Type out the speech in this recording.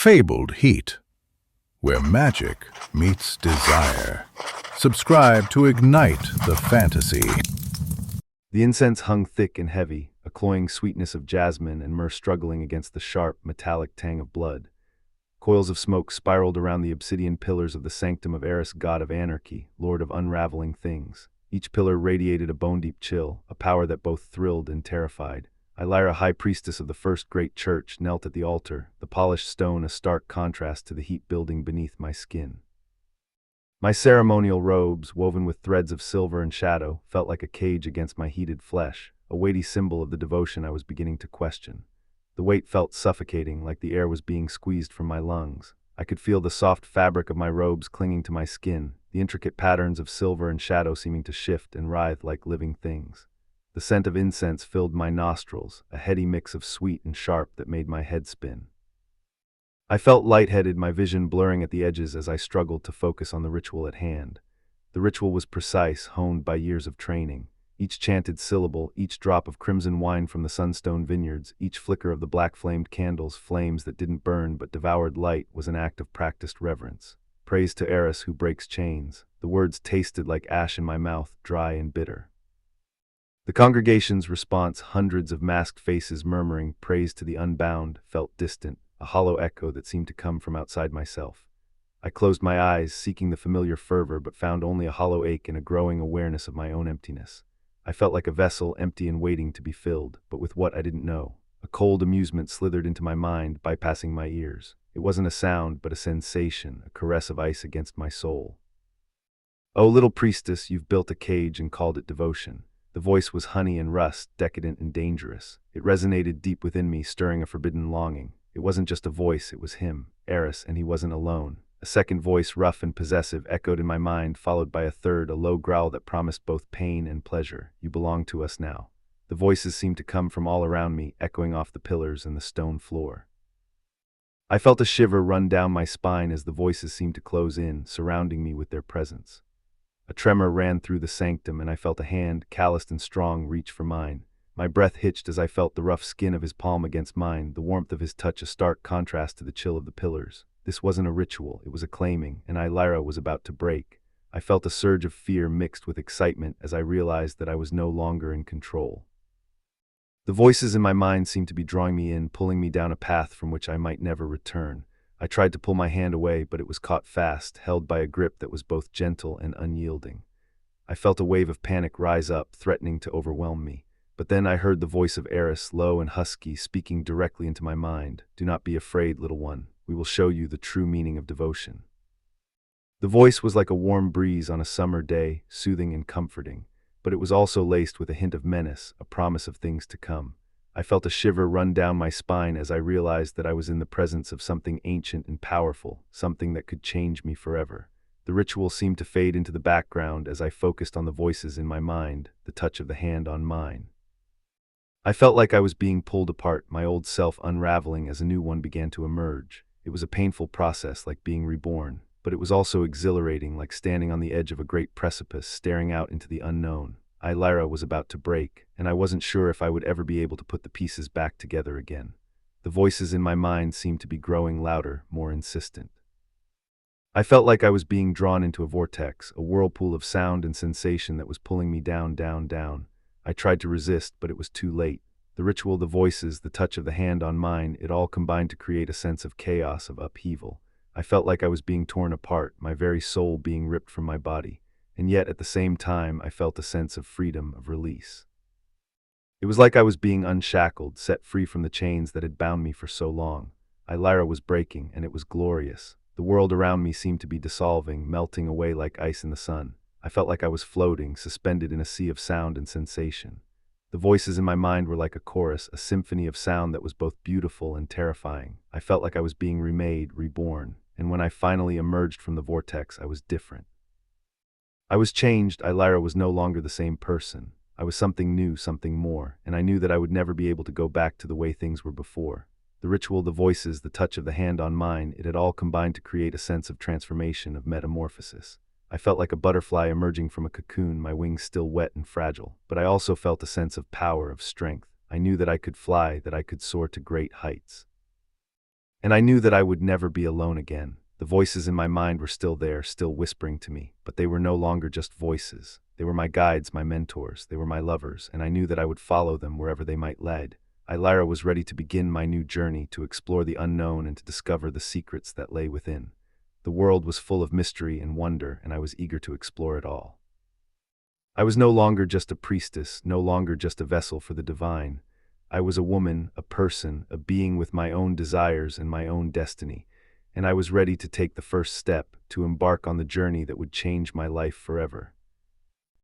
fabled heat, where magic meets desire. Subscribe to ignite the fantasy. The incense hung thick and heavy, a cloying sweetness of jasmine and myrrh struggling against the sharp, metallic tang of blood. Coils of smoke spiraled around the obsidian pillars of the sanctum of Eris, God of Anarchy, Lord of unraveling things. Each pillar radiated a bone-deep chill, a power that both thrilled and terrified. Lyra, high priestess of the first great church, knelt at the altar, the polished stone a stark contrast to the heat building beneath my skin. My ceremonial robes, woven with threads of silver and shadow, felt like a cage against my heated flesh, a weighty symbol of the devotion I was beginning to question. The weight felt suffocating, like the air was being squeezed from my lungs. I could feel the soft fabric of my robes clinging to my skin, the intricate patterns of silver and shadow seeming to shift and writhe like living things. The scent of incense filled my nostrils, a heady mix of sweet and sharp that made my head spin. I felt lightheaded, my vision blurring at the edges as I struggled to focus on the ritual at hand. The ritual was precise, honed by years of training. Each chanted syllable, each drop of crimson wine from the sunstone vineyards, each flicker of the black-flamed candles, flames that didn't burn but devoured light, was an act of practiced reverence. Praise to Eris who breaks chains. The words tasted like ash in my mouth, dry and bitter. The congregation's response, hundreds of masked faces murmuring praise to the unbound, felt distant, a hollow echo that seemed to come from outside myself. I closed my eyes, seeking the familiar fervor, but found only a hollow ache and a growing awareness of my own emptiness. I felt like a vessel, empty and waiting to be filled, but with what I didn't know. A cold amusement slithered into my mind, bypassing my ears. It wasn't a sound, but a sensation, a caress of ice against my soul. "Oh, little priestess, you've built a cage and called it devotion." The voice was honey and rust, decadent and dangerous. It resonated deep within me, stirring a forbidden longing. It wasn't just a voice, it was him, Eris, and he wasn't alone. A second voice, rough and possessive, echoed in my mind, followed by a third, a low growl that promised both pain and pleasure. "You belong to us now." The voices seemed to come from all around me, echoing off the pillars and the stone floor. I felt a shiver run down my spine as the voices seemed to close in, surrounding me with their presence. A tremor ran through the sanctum, and I felt a hand, calloused and strong, reach for mine. My breath hitched as I felt the rough skin of his palm against mine, the warmth of his touch a stark contrast to the chill of the pillars. This wasn't a ritual, it was a claiming, and Lyra was about to break. I felt a surge of fear mixed with excitement as I realized that I was no longer in control. The voices in my mind seemed to be drawing me in, pulling me down a path from which I might never return. I tried to pull my hand away, but it was caught fast, held by a grip that was both gentle and unyielding. I felt a wave of panic rise up, threatening to overwhelm me. But then I heard the voice of Eris, low and husky, speaking directly into my mind. "Do not be afraid, little one. We will show you the true meaning of devotion." The voice was like a warm breeze on a summer day, soothing and comforting, but it was also laced with a hint of menace, a promise of things to come. I felt a shiver run down my spine as I realized that I was in the presence of something ancient and powerful, something that could change me forever. The ritual seemed to fade into the background as I focused on the voices in my mind, the touch of the hand on mine. I felt like I was being pulled apart, my old self unraveling as a new one began to emerge. It was a painful process, like being reborn, but it was also exhilarating, like standing on the edge of a great precipice, staring out into the unknown. Lyra was about to break, and I wasn't sure if I would ever be able to put the pieces back together again. The voices in my mind seemed to be growing louder, more insistent. I felt like I was being drawn into a vortex, a whirlpool of sound and sensation that was pulling me down, down, down. I tried to resist, but it was too late. The ritual, the voices, the touch of the hand on mine, it all combined to create a sense of chaos, of upheaval. I felt like I was being torn apart, my very soul being ripped from my body. And yet, at the same time, I felt a sense of freedom, of release. It was like I was being unshackled, set free from the chains that had bound me for so long. Lyra was breaking, and it was glorious. The world around me seemed to be dissolving, melting away like ice in the sun. I felt like I was floating, suspended in a sea of sound and sensation. The voices in my mind were like a chorus, a symphony of sound that was both beautiful and terrifying. I felt like I was being remade, reborn, and when I finally emerged from the vortex, I was different. I was changed. Lyra was no longer the same person. I was something new, something more, and I knew that I would never be able to go back to the way things were before. The ritual, the voices, the touch of the hand on mine, it had all combined to create a sense of transformation, of metamorphosis. I felt like a butterfly emerging from a cocoon, my wings still wet and fragile, but I also felt a sense of power, of strength. I knew that I could fly, that I could soar to great heights. And I knew that I would never be alone again. The voices in my mind were still there, still whispering to me, but they were no longer just voices. They were my guides, my mentors, they were my lovers, and I knew that I would follow them wherever they might lead. Lyra was ready to begin my new journey, to explore the unknown and to discover the secrets that lay within. The world was full of mystery and wonder, and I was eager to explore it all. I was no longer just a priestess, no longer just a vessel for the divine. I was a woman, a person, a being with my own desires and my own destiny, and I was ready to take the first step, to embark on the journey that would change my life forever.